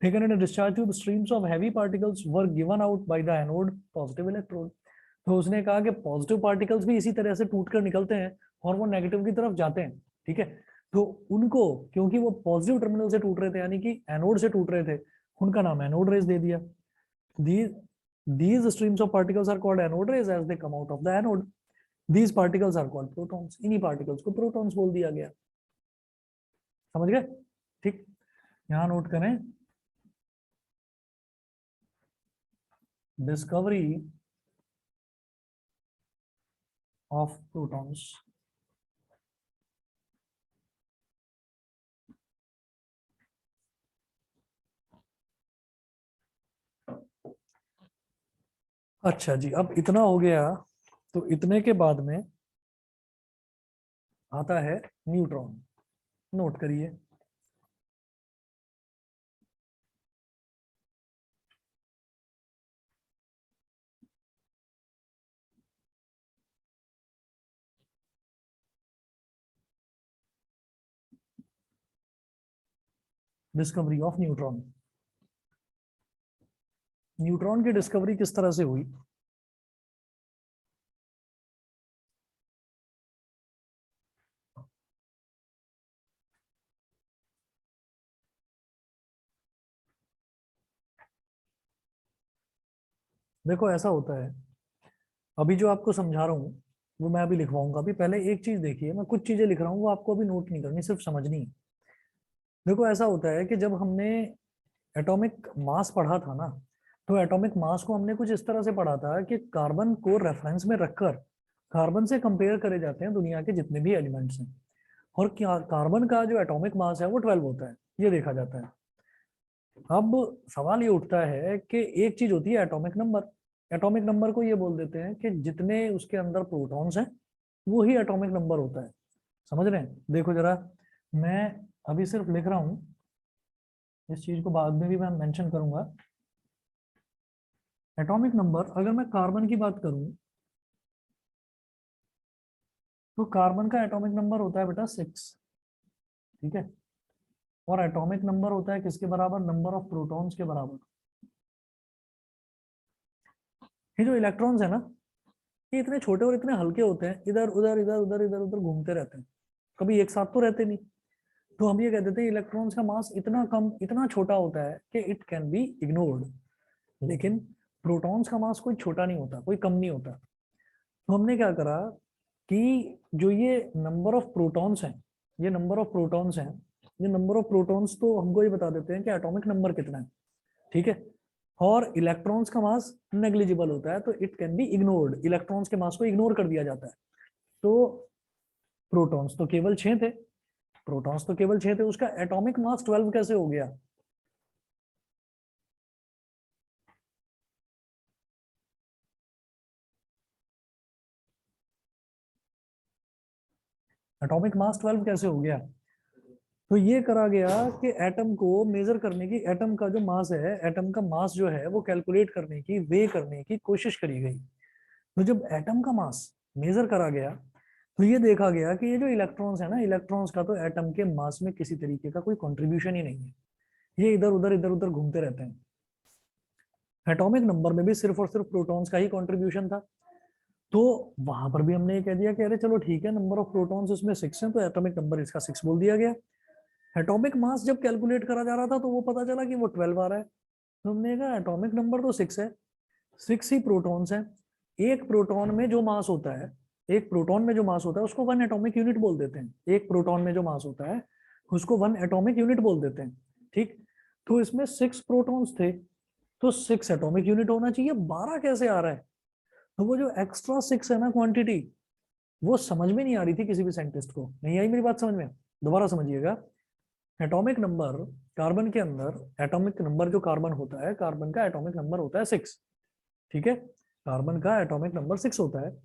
taken in a discharge tube, streams of heavy particles were given out by the anode positive electrode. तो उसने कहा कि पॉजिटिव पार्टिकल्स भी इसी तरह से टूटकर निकलते हैं और वो नेगेटिव की तरफ जाते हैं, ठीक है। तो उनको, क्योंकि वो पॉजिटिव टर्मिनल से टूट रहे थे, यानी कि एनोड से टूट रहे थे, उनका नाम एनोड रेज दे दिया। These streams of particles are called anode rays as they come out of the anode. These particles are called protons. इन्हीं particles को protons बोल दिया गया। समझ गए? ठीक, यहाँ नोट करें, discovery of protons. अच्छा जी, अब इतना हो गया, तो इतने के बाद में आता है न्यूट्रॉन। नोट करिए, डिस्कवरी ऑफ न्यूट्रॉन। न्यूट्रॉन की डिस्कवरी किस तरह से हुई? देखो ऐसा होता है, अभी जो आपको समझा रहा हूँ वो मैं अभी लिखवाऊंगा। अभी पहले एक चीज देखिए, मैं कुछ चीजें लिख रहा हूँ वो आपको अभी नोट नहीं करनी, सिर्फ समझनी है। देखो ऐसा होता है कि जब हमने एटॉमिक मास पढ़ा था ना, तो एटॉमिक मास को हमने कुछ इस तरह से पढ़ा था कि कार्बन को रेफरेंस में रखकर कार्बन से कंपेयर करे जाते हैं दुनिया के जितने भी एलिमेंट्स हैं, और क्या कार्बन का जो एटॉमिक मास है वो 12 होता है, ये देखा जाता है। अब सवाल ये उठता है कि एक चीज होती है एटॉमिक नंबर। एटॉमिक नंबर को ये बोल देते हैं कि जितने उसके अंदर प्रोटॉन्स हैं वो ही एटॉमिक नंबर होता है। समझ रहे हैं? देखो जरा, मैं अभी सिर्फ लिख रहा हूं, इस चीज को बाद में भी मैं मेंशन करूंगा। एटॉमिक नंबर, अगर मैं कार्बन की बात करूं तो कार्बन का एटॉमिक नंबर होता है बेटा 6, ठीक है। और एटॉमिक नंबर होता है किसके बराबर? नंबर ऑफ प्रोटॉन्स के बराबर। ये जो इलेक्ट्रॉन्स है ना, ये इतने छोटे और इतने हल्के होते हैं, इधर उधर इधर उधर इधर उधर घूमते रहते हैं, कभी एक साथ तो रहते नहीं। तो हम ये कह देते हैं इलेक्ट्रॉन्स का मास इतना कम, इतना छोटा होता है कि इट कैन बी इग्नोर्ड। लेकिन प्रोटॉन्स का मास कोई छोटा नहीं होता, कोई कम नहीं होता। तो हमने क्या करा कि जो ये नंबर ऑफ प्रोटॉन्स हैं, ये नंबर ऑफ प्रोटॉन्स हैं, ये नंबर ऑफ प्रोटॉन्स तो हमको ये बता देते हैं कि एटॉमिक नंबर कितना है, ठीक है। और इलेक्ट्रॉन्स का मास नेग्लिजिबल होता है, तो it can be ignored, electrons के मास को इग्नोर कर दिया जाता है। तो प्रोटॉन्स तो केवल 6 थे, प्रोटॉन्स तो केवल 6 थे, उसका एटॉमिक मास 12 कैसे हो गया? एटॉमिक मास 12 कैसे हो गया? तो ये करा गया कि एटम को मेजर करने की, एटम का जो मास है, एटम का मास जो है वो कैलकुलेट करने की, वे करने की कोशिश करी गई। तो जब एटम का मास मेजर करा गया तो ये देखा गया कि ये जो इलेक्ट्रॉन्स है ना, इलेक्ट्रॉन्स का तो एटम के मास में किसी तरीके का कोई कंट्रीब्यूशन ही नहीं है, ये इधर उधर घूमते रहते हैं। एटॉमिक नंबर में भी सिर्फ और सिर्फ प्रोटॉन्स का ही कंट्रीब्यूशन था। तो वहां पर भी हमने ये कह दिया कि अरे चलो ठीक है, नंबर ऑफ प्रोटॉन्स इसमें 6 है, तो एटॉमिक नंबर इसका 6 बोल दिया गया। एटॉमिक मास जब कैलकुलेट करा जा रहा था तो वो पता चला कि वो 12 आ रहा है। तो हमने कहा एटॉमिक नंबर तो 6 है, 6 ही प्रोटॉन्स हैं। एक प्रोटॉन में जो मास होता है, एक प्रोटॉन में जो मास होता है उसको 1 एटॉमिक यूनिट बोल देते हैं। एक प्रोटॉन में जो मास होता है उसको 1 एटॉमिक यूनिट बोल देते हैं, ठीक। तो इसमें 6 प्रोटॉन्स थे, तो 6 एटॉमिक यूनिट होना चाहिए, 12 कैसे आ रहा है? तो वो जो एक्स्ट्रा 6 है ना क्वांटिटी, वो समझ में नहीं आ रही थी किसी भी साइंटिस्ट को। नहीं आई मेरी बात समझ में? दोबारा समझिएगा। एटॉमिक नंबर, कार्बन के अंदर एटॉमिक नंबर जो कार्बन होता है, कार्बन का एटॉमिक नंबर होता है 6, ठीक है। कार्बन का एटॉमिक नंबर 6 होता है।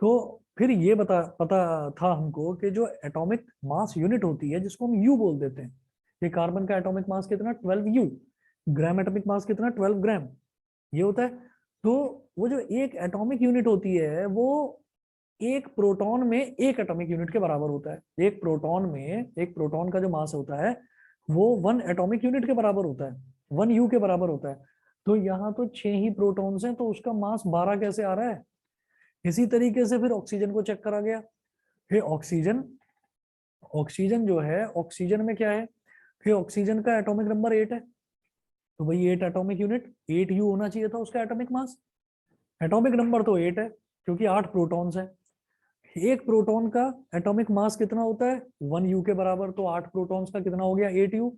तो फिर ये पता था हमको कि जो एटॉमिक मास यूनिट होती है जिसको हम यू बोल देते हैं, ये कार्बन का एटॉमिक मास कितना? 12 यू। ग्राम एटॉमिक मास कितना? 12 ग्राम, ये होता है। तो वो जो एक एटॉमिक यूनिट होती है वो एक प्रोटॉन में एक एटॉमिक यूनिट के बराबर होता है। एक प्रोटॉन में, एक प्रोटॉन का जो मास होता है वो 1 एटॉमिक यूनिट के बराबर होता है, 1 U के बराबर होता है। तो यहाँ तो 6 ही प्रोटॉन्स हैं, तो उसका मास 12 कैसे आ रहा है? इसी तरीके से फिर ऑक्सीजन को चेक करा गया। फिर ऑक्सीजन, ऑक्सीजन जो है, ऑक्सीजन में क्या है? फिर ऑक्सीजन का एटॉमिक नंबर 8 है, तो भाई 8 एटॉमिक यूनिट, 8 U होना चाहिए था उसका एटॉमिक मास। एटॉमिक नंबर तो 8 है क्योंकि 8 प्रोटॉन्स है। एक प्रोटॉन का एटॉमिक मास कितना होता है? 1 U के बराबर, तो 8 प्रोटॉन्स का कितना हो गया? 8 U।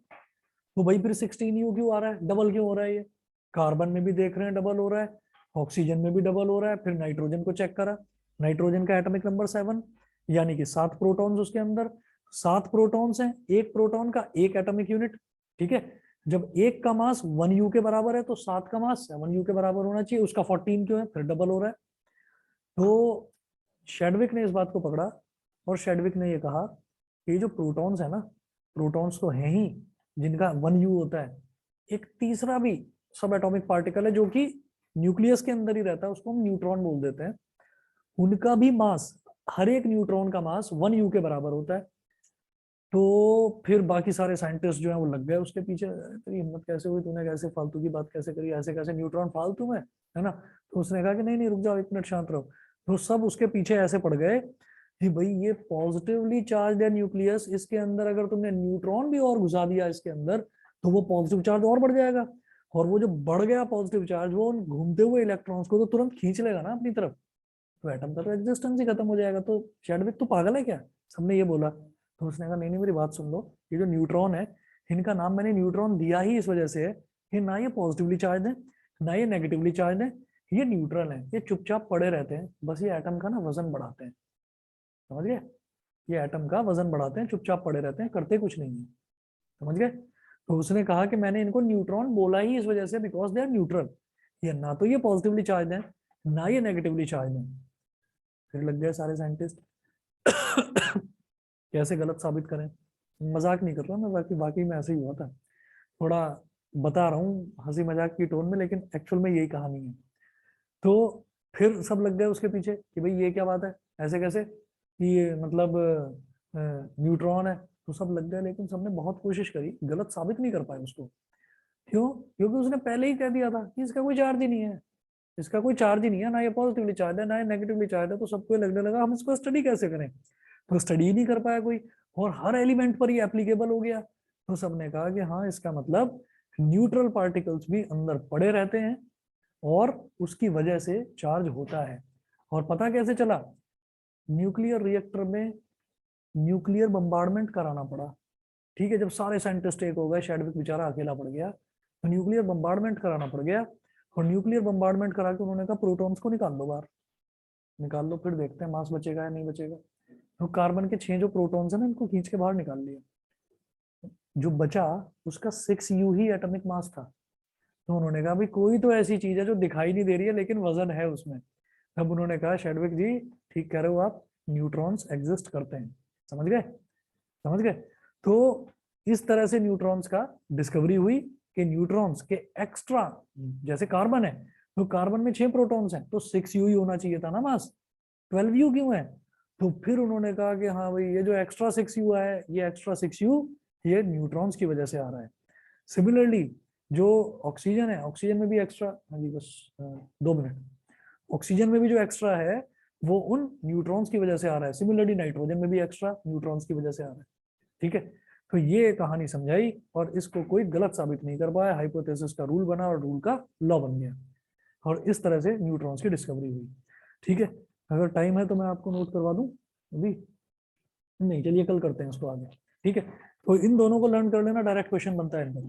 तो भाई फिर 16 U क्यों आ रहा है? डबल क्यों हो रहा है ये? कार्बन में भी देख रहे हैं डबल हो रहा है, ऑक्सीजन में भी डबल हो रहा है। फिर नाइट्रोजन को चेक करा, नाइट्रोजन का एटॉमिक नंबर 7, यानी कि 7 प्रोटॉन्स उसके अंदर। 7 प्रोटॉन्स हैं, एक प्रोटॉन का एक एटॉमिक यूनिट, ठीक है। जब एक का मास 1 U के बराबर है तो 7 का मास 7 U के बराबर होना चाहिए, उसका 14 क्यों है? फिर डबल हो रहा है। तो शेडविक ने इस बात को पकड़ा और शेडविक ने ये कहा कि जो प्रोटॉन्स है ना, प्रोटॉन्स तो हैं ही जिनका 1 U होता है, एक तीसरा भी सब एटॉमिक पार्टिकल है जो कि न्यूक्लियस के अंदर ही रहता है, उसको हम न्यूट्रॉन बोल देते हैं। उनका भी मास, हर एक न्यूट्रॉन का मास 1 U के बराबर होता है। तो फिर बाकी सारे साइंटिस्ट जो है वो लग गए उसके पीछे, तेरी हिम्मत कैसे हुई, तूने कैसे फालतू की बात कैसे करी, ऐसे कैसे न्यूट्रॉन फालतू में, है ना। तो उसने कहा कि नहीं नहीं रुक जाओ, 1 मिनट शांत रहो। तो सब उसके पीछे ऐसे पड़ गए कि भाई ये पॉजिटिवली चार्ज है न्यूक्लियस, इसके अंदर अगर तुमने न्यूट्रॉन भी और घुसा दिया इसके अंदर तो वो पॉजिटिव चार्ज और बढ़ जाएगा, और वो जो बढ़ गया पॉजिटिव चार्ज वो उन घूमते हुए इलेक्ट्रॉन्स को तो तुरंत खींच लेगा ना अपनी तरफ, तो एटम का तो एग्जिस्टेंस ही खत्म हो जाएगा। तो चैडविक तो पागल है क्या? सबने ये बोला। तो उसने कहा नहीं नहीं मेरी बात सुन लो, ये जो न्यूट्रॉन है, इनका नाम मैंने न्यूट्रॉन दिया ही इस वजह से है कि ना ये पॉजिटिवली चार्ज है ना ये नेगेटिवली चार्ज है, ये न्यूट्रल है, ये चुपचाप पड़े रहते हैं, बस ये एटम का ना वजन बढ़ाते हैं, समझ गए? ये एटम का वजन बढ़ाते हैं, चुपचाप पड़े रहते हैं, करते कुछ नहीं है, समझ गए? तो उसने कहा कि मैंने इनको न्यूट्रॉन बोला ही इस वजह से बिकॉज दे आर न्यूट्रल, ये ना तो ये पॉजिटिवली चार्ज है ना ये नेगेटिवली चार्ज है। फिर लग गए सारे साइंटिस्ट कैसे गलत साबित करें। मजाक नहीं कर रहा मैं, बाकी बाकी में ऐसे ही हुआ था, थोड़ा बता रहा हूँ हंसी मजाक की टोन में, लेकिन एक्चुअल में यही कहानी है। तो फिर सब लग गए उसके पीछे कि भाई ये क्या बात है, ऐसे कैसे कि ये मतलब न्यूट्रॉन है। तो सब लग गए, लेकिन सबने बहुत कोशिश करी, गलत साबित नहीं कर पाए उसको। क्यों? क्योंकि उसने पहले ही कह दिया था कि इसका कोई चार्ज ही नहीं है, इसका कोई चार्ज ही नहीं है, ना ये पॉजिटिवली चार्ज है ना ये नेगेटिवली चार्ज है। तो सबको लगने लगा हम इसको स्टडी कैसे करें, तो स्टडी ही नहीं कर पाया कोई, और हर एलिमेंट पर ही एप्लीकेबल हो गया। तो सबने कहा कि हाँ इसका मतलब न्यूट्रल पार्टिकल्स भी अंदर पड़े रहते हैं और उसकी वजह से चार्ज होता है। और पता कैसे चला? न्यूक्लियर रिएक्टर में न्यूक्लियर बम्बार्डमेंट कराना पड़ा, ठीक है। जब सारे साइंटिस्ट एक हो गए, शेडविक बेचारा अकेला पड़ गया, तो न्यूक्लियर बम्बार्डमेंट कराना पड़ गया। और न्यूक्लियर बम्बार्डमेंट करा के उन्होंने कहा प्रोटॉन्स को निकाल दो बाहर, निकाल लो, फिर देखते हैं मास बचेगा या नहीं बचेगा। तो कार्बन के 6 जो प्रोटॉन्स है ना, इनको खींच के बाहर निकाल लिया। जो बचा उसका 6U ही एटॉमिक मास था। तो उन्होंने कहा भाई कोई तो ऐसी चीज है जो दिखाई नहीं दे रही है लेकिन वजन है उसमें। तब उन्होंने कहा शेडविक जी ठीक कह रहे हो आप, न्यूट्रॉन्स एग्जिस्ट करते हैं, समझ गए? समझ गए? तो इस तरह से न्यूट्रॉन्स का डिस्कवरी हुई कि न्यूट्रॉन्स के एक्स्ट्रा, जैसे कार्बन है तो कार्बन में 6 प्रोटॉन्स हैं तो 6U ही होना चाहिए था ना मास, 12U क्यों है? तो फिर उन्होंने कहा कि हाँ भाई ये जो एक्स्ट्रा 6U है, ये एक्स्ट्रा 6U ये न्यूट्रॉन्स की वजह से आ रहा है। सिमिलरली जो ऑक्सीजन है, ऑक्सीजन में भी एक्स्ट्रा, हाँ जी बस 2 मिनट, ऑक्सीजन में भी जो एक्स्ट्रा है वो उन न्यूट्रॉन्स की वजह से आ रहा है। सिमिलरली नाइट्रोजन में भी एक्स्ट्रा न्यूट्रॉन्स की वजह से आ रहा है, ठीक है। तो ये कहानी समझाई और इसको कोई गलत साबित नहीं कर पाया, हाइपोथेसिस का रूल बना और रूल का लॉ बन गया, और इस तरह से न्यूट्रॉन्स की डिस्कवरी हुई, ठीक है। अगर टाइम है तो मैं आपको नोट करवा दूं अभी, नहीं चलिए कल करते हैं इसको आगे, ठीक है। तो इन दोनों को लर्न कर लेना, डायरेक्ट क्वेश्चन बनता है इनका।